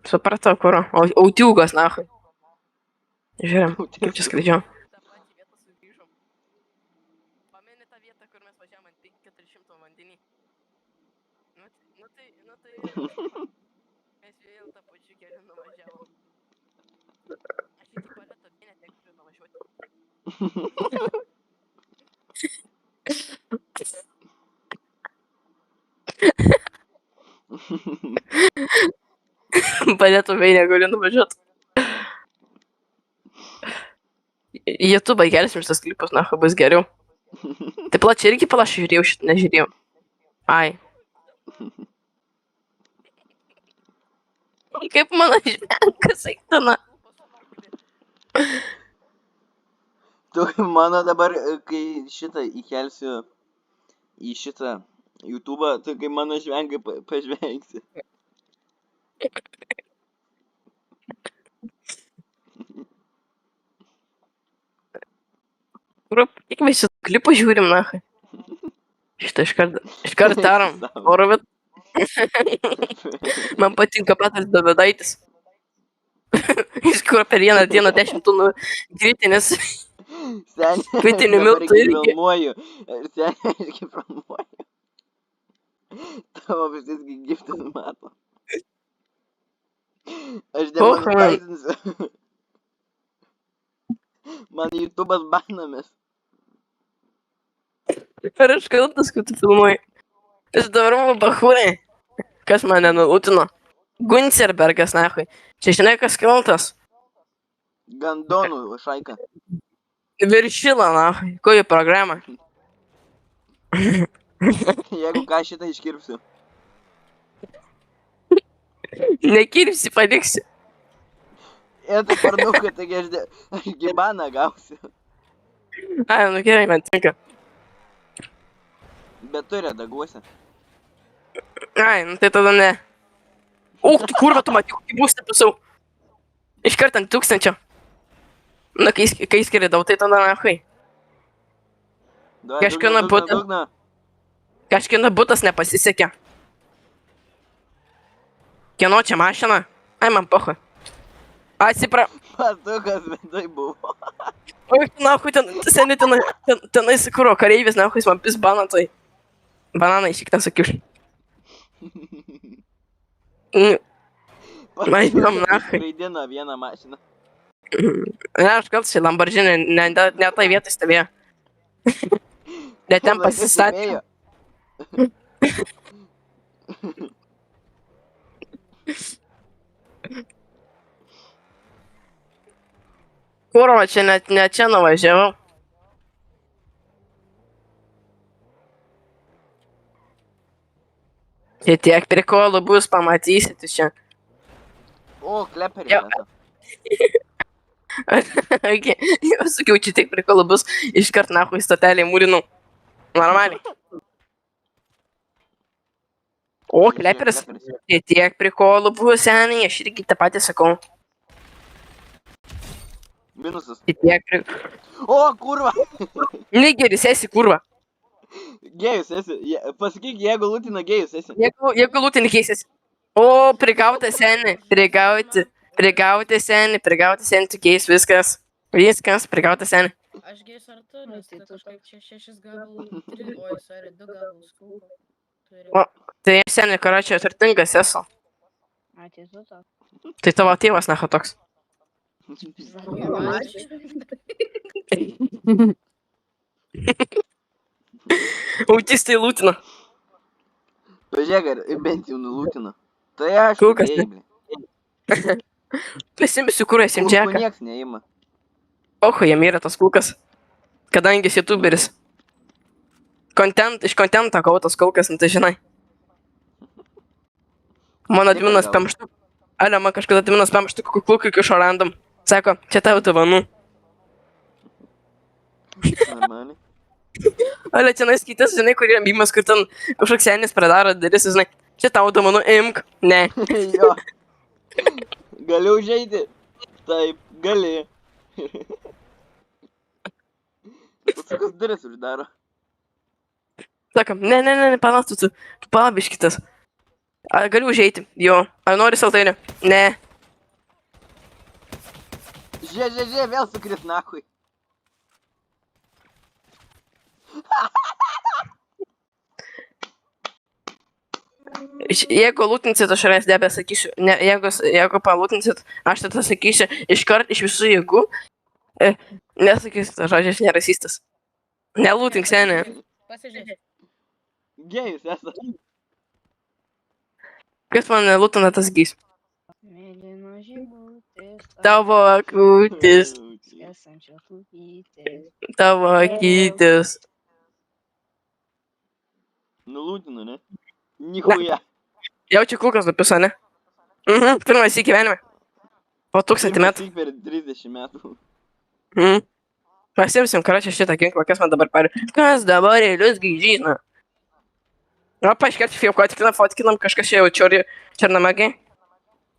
Supratau, kur. O autiugas, nahai. Žiūrėjom, kaip čia skraidžiau. tą patį vietą sugrįžom. Pameni tą vietą, kur mes važiavom ant 400 vandenį? Nu tai mes vėl tą pačiu keliu nuvažiavom. Aš į tualetą neteks nuvažiuoti. Padėtų vei negaliu nuvažiuoti. YouTube gelsim šitas klipus, nahai, bus geriau. Tai plačiai irgi palašiai žiūrėjau, šitą nežiūrėjau. Ai. Kaip mano žvenkas eiktana. Tu mano dabar, kai šitą įkelsiu į šitą YouTube'ą, tu kaip mano žvengai pažvengsi. Kiek mes šitą klipą žiūrim, nahai. Šitą iškart darom. Orovit. Man patinka Petras Dovidaitis. Jis kur per vieną dieną 10 tonų gritinės. Seniai, Kvietinių dabar miltų irgi irgi. filmuoju. Ir seniai irgi filmuoju. Tavo visi giftas mato. Aš demonetaizinsiu. Man YouTube'as banamis. Ar aš kaltas, kad tu filmuoji? Aš dabar man bachūrai. Kas mane nulūtino? Guncerbergas, nahai. Čia žinai, kas kaltas? Gandonų šaika. Viršila, nahai. Kokia programa? Jeigu ką šitą iškirpsiu. Nekirpsi, paliksi. Ir tai parnukai, taigi aš gibaną gausiu. Ai, nu gerai, man tinka. Bet tu redaguosi. Ai, nu tai tada ne. Tu kurva, tu matai, kokį būstą pusau. Iškart ant 1000. Na, kai skridau, tai tada nahai. Kažkieno būtų. Kažkieno būtas nepasisekė. Kieno čia mašina? Ai, man pocha. Pasukas vidai buvo. Oi, nahai, seniai tenais kuro kareivis, nahai, man pis banatai. Bananą išikta sakiuš. Važiuom, nahai. Skraidina vieną mašiną. Ne, aš kaltas, čia Lamborghini, ne tai vietai stovėjo. Ne ten pasistatė. Kurva, čia ne čia nuvažiavau. Tai tiek prikolų bus, pamatysit čia. O, kleperį. Jo. Jau sakiau, čia tiek prikolų bus, iškart nahui stotelį mūrinau. Normaliai. O, kleperis. Tai tiek prikolų bus, seniai, aš irgi tą patį sakau. Minusas. Tai tiek prikolų. O, kurva. Negeris, esi kurva. Gėjus esi. Pasakyk, jeigu lūtina gėjus esi. Jeigu lūtinį keisės. O, prigauta seni, prigauti seni, tu keis viskas. Viskas, prigauta seni. Aš gėjus ar tu, nes tai kažkaip čia 6 gabalų, 3, oi, sorry, 2 gabalus kūko. O, tai seni, karočią, turtingas esu. Ačiū, to. Tai tavo tėvas naha toks. Autistai lūtina. Pažiūrėk, ar bent jau nulūtina. Tai aš. Kulkas, ne? Pasimsiu, kur esi džeką. Nieks neima. Oho, jam yra tas kulkas. Kadangi esi youtuberis. Iš kontento gautas kulkas, nu tai žinai. Mano adminas pamštų. Ale, man kažkada adminas pamštų kulką kišo random. Sako, čia tavo dovanų. Normaliai. Ale, čia naiskaitas, žinai, kur yra bimas, kur ten kažkoks senis pradaro dalis, žinai. Čia tavo dovanų, imk. Ne. Jo. Gali užeiti. Taip, gali. Pasukas duris uždaro. Sakom, ne, palauk, tu palauk biškitas. Ar galiu užeiti? Jo. Ar nori saltainio? Ne. Žiūrėk, vėl sukris nachui. Jeigu lūtinsit, aš ras nebesakysiu. Ne, jeigu palūtinsit, aš tada sakysiu iškart iš visų jėgų. Nesakysiu, tas žodžias nerasistas. Nelūtink, seniai. Pasižiūrėk. Gėjus esat. Kas man nelūtina, tas gys. Mėlyno žibutės. Tavo akutės, Esančios lūpytės. tavo akytės. Nulūtinu, ne? Nichuja. Jaučiu kulkas nupisa, ne? Pirmas į gyvenimą. Po 1000 metų. Tik per 30 metų. Pasimsim, karočią šitą ginklą, kas man dabar pari. Kas dabar eilius gyžina? O, paaiškėti filmuoti, fotkinam, kažkas čia jau černamagiai.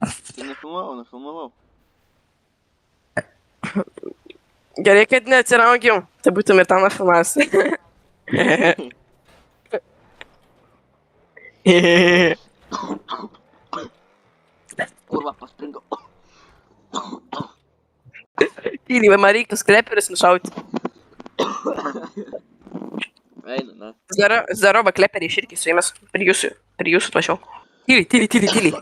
Tai nefilmavau. Gerai, kad neatsiraugiau. Tai būtum ir tam filmas. Kurva, paspringau. Tyliai, man reikia skleperis nušauti. Eina, na. Zdarova, kleperiai iš irgi su jumis. Prie jūsų plačiau. Tyliai.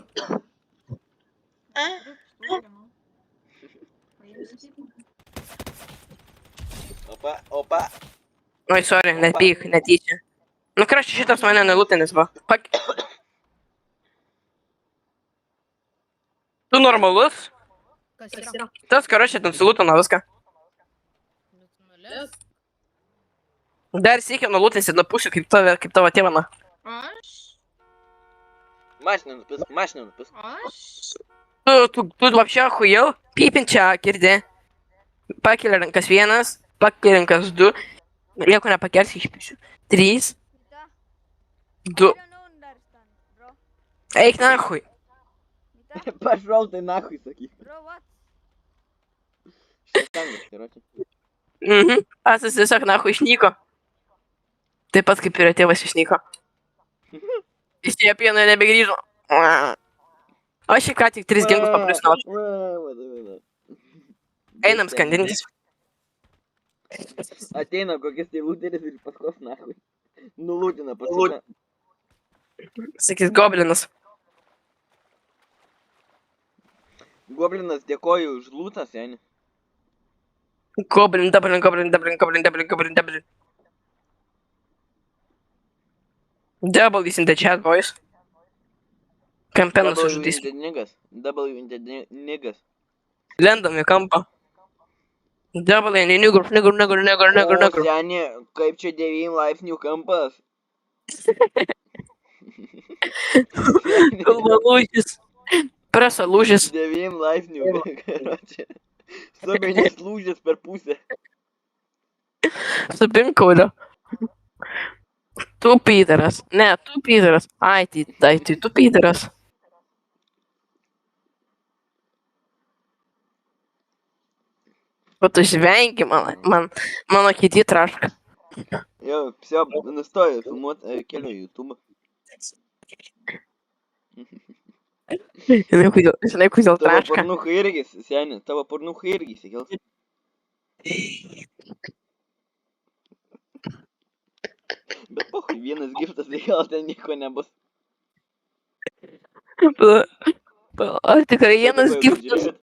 Opa. Oi, sorry, nepyk, netyčia. Nu, kraščiai šitas mane nelūtinis, va. Tu normalus? Kas yra? Tas karočią ten sulūtino viską. Nulis. Dar siekia nulūtinsi nuo pusių, kaip tavo tėvana. Aš. Mašina nupis. Aš. Tu вообще охуел? Pypinčia girdė. Pakelia rankas 1, pakelia rankas 2. Jeigu nepakelsi, išpyšiu. 3, 2. Eik nahui. Пошел ты нахуй, sakyk. Bro, what? Šestangas, karoči. Asas tiesiog nahui išnyko. Taip pat kaip ir tėvas išnyko. Iš tie pieno nebegrįžo. O aš ką tik 3 ginklus paprisnaučiau. Einam skandintis. Ateina kokias tai lūteris ir paskos nahui. Nulūtina paskutinę. Sakys goblinas. Goblinas dėkoju už lūtą, seni. Goblin. Double is in the chat, boys. Kampenas užžudys. Double in the niggas. Lendam į kampą. Double in the nigur. O, seni, kaip čia 9 laipsnių kampas. Kalba lūžis. Preso lūžis. 9 laipsnių, karoči. Subinės lūžis per pusę. Supinkaulio. Tu Pyteras. Ne, tu Pyteras. Ai, tai tu Pyteras. O tu žvengi mano kiti trašką. Jo, все, nustoju filmuot keliu YouTube. Žinai, kodėl Tavo trašką? pornucha irgi, seni, tavo pornucha irgi įsikels. Bet pohui, vienas giftas, tai gal ten nieko nebus. Ar tikrai vienas giftas?